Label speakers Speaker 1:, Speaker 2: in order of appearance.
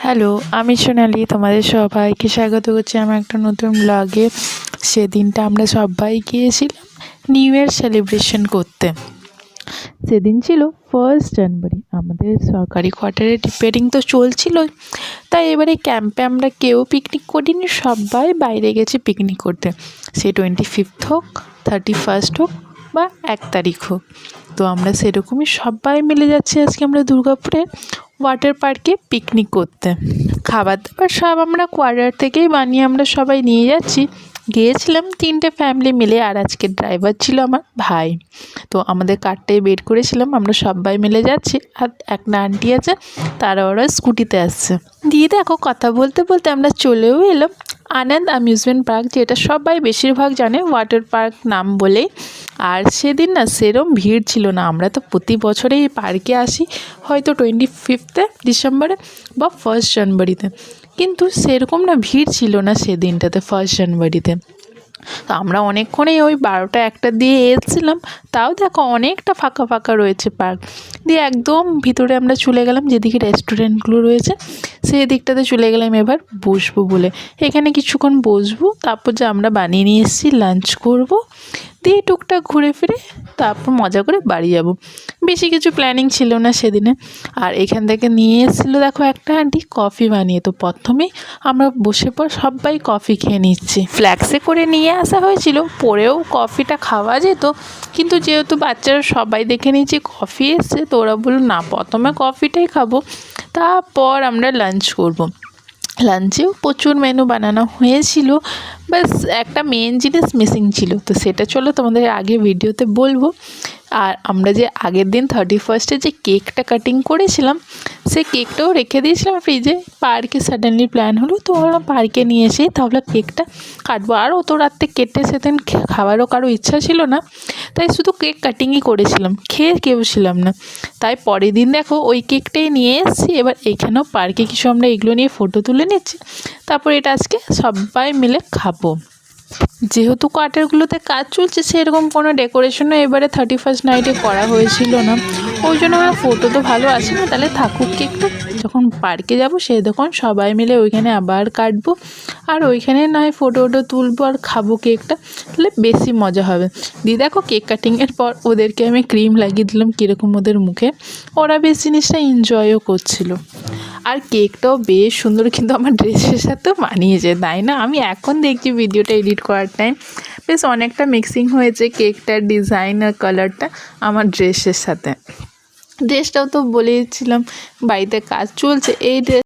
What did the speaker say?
Speaker 1: Hello, আমি সোনালি। তোমাদের সবাইকে স্বাগত করছি আমার একটা নতুন ব্লগে। সেদিনটা আমরা সবাই গিয়েছিলাম নিউ ইয়ার সেলিব্রেশন করতে। সেদিন ছিল 1 জানুয়ারি। আমাদের সরকারি কোয়ার্টারে রিপেয়ারিং তো চলছিলই, তাই এবারে ক্যাম্পে আমরা কেউ পিকনিক করিনি, সবাই বাইরে গেছি পিকনিক করতে। সে 25th হোক, 31st হোক বা 1 তারিখ হোক। তো আমরা সেরকমই সবাই মিলে যাচ্ছি আজকে আমরা দুর্গাপুরে ওয়াটার পার্কে পিকনিক করতে। খাবার দাবার সব আমরা কোয়ার্টার থেকেই বানিয়ে আমরা সবাই নিয়ে যাচ্ছি। গিয়েছিলাম 3টে ফ্যামিলি মিলে, আর আজকের ড্রাইভার ছিল আমার ভাই। তো আমাদের কারটাই বের করেছিলাম, আমরা সবাই মিলে যাচ্ছি। আর একটা আন্টি আছে, ওরা স্কুটিতে আসছে। দিয়ে দেখো কথা বলতে বলতে আমরা চলেও এলাম আনন্দ অ্যামিউজমেন্ট পার্ক, যেটা সবাই বেশিরভাগ জানে ওয়াটার পার্ক নাম বলেই। আর সেদিন না সেরম ভিড় ছিল না। আমরা তো প্রতি বছরেই এই পার্কে আসি, হয়তো 25 ডিসেম্বরে বা 1 জানুয়ারিতে, কিন্তু সেরকম না ভিড় ছিল না সেদিনটাতে 1 জানুয়ারিতে। তো আমরা অনেকক্ষণেই ওই 12টা-1টা দিয়ে এসেছিলাম, তাও দেখো অনেকটা ফাঁকা ফাঁকা রয়েছে পার্ক। দিয়ে একদম ভিতরে আমরা চলে গেলাম, যেদিকে রেস্টুরেন্টগুলো রয়েছে সেই দিকটাতে চলে গেলাম এবার বসবো বলে। এখানে কিছুক্ষণ বসবো, তারপর যে আমরা বানিয়ে নিয়ে এসেছি লাঞ্চ করব, দিয়ে টুকটাক ঘুরে ফিরে তারপর মজা করে বাড়ি যাব। বেশি কিছু প্ল্যানিং ছিল না সেদিনে। আর এখান থেকে নিয়ে এসেছিলো দেখো একটা আন্টি কফি বানিয়ে। তো প্রথমেই আমরা বসে পর সবাই কফি খেয়ে নিচ্ছি। ফ্ল্যাক্সে করে নিয়ে আসা হয়েছিল, পরেও কফিটা খাওয়া যেত, কিন্তু যেহেতু বাচ্চারা সবাই দেখে নিয়েছি কফি এসছে, তো ওরা বললো না প্রথমে কফিটাই খাবো, তারপর আমরা লাঞ্চ করব। লাঞ্চেও প্রচুর মেনু বানানো হয়েছিল, বাস একটা মেন জিনিস মিসিং ছিল, তো সেটা চলো তোমাদের আগে ভিডিওতে বলবো। আর আমরা যে আগের দিন 31স্টে যে কেকটা কাটিং করেছিলাম, সেই কেকটাও রেখে দিয়েছিলাম ফ্রিজে। পার্কে সাডেনলি প্ল্যান হলো, তো আমরা পার্কে নিয়ে এসে তাহলে কেকটা কাটবো। আর অত রাত্রে কেটে সেদিন খাওয়ারও কারো ইচ্ছা ছিল না, তাই শুধু কেক কাটিংই করেছিলাম, খেয়ে কেউ ছিলাম না। তাই পরের দিন দেখো ওই কেকটাই নিয়ে এসেছি। এবার এখানেও পার্কে কিছু আমরা এগুলো নিয়ে ফটো তুলে নিচ্ছি, তারপর এটা আজকে সবাই মিলে খাবো। যেহেতু কোয়ার্টারগুলোতে কাজ চলছে, সেরকম কোনো ডেকোরেশনও এবারে 31st নাইটে করা হয়েছিল না, ওই জন্য আমরা ফটো তো ভালো আসে না, তাহলে থাকুক কেকটা। যখন পার্কে যাব সেই তখন সবাই মিলে ওইখানে আবার কাটবো, আর ওইখানে না হয় ফটো তুলবো আর খাবো কেকটা, তাহলে বেশি মজা হবে। দিয়ে দেখো কেক কাটিংয়ের পর ওদেরকে আমি ক্রিম লাগিয়ে দিলাম কীরকম ওদের মুখে, ওরা বেশ জিনিসটা এনজয়ও করছিল। আর কেকটাও বেশ সুন্দর, কিন্তু আমার ড্রেসের সাথেও মানিয়েছে, তাই না? আমি এখন দেখছি ভিডিওটা এডিট করার টাইম, বেশ অনেকটা মিক্সিং হয়েছে কেকটার ডিজাইন আর কালারটা আমার ড্রেসের সাথে। ড্রেসটাও তো বলেছিলাম বাড়িতে কাজ চলছে, এই ড্রেস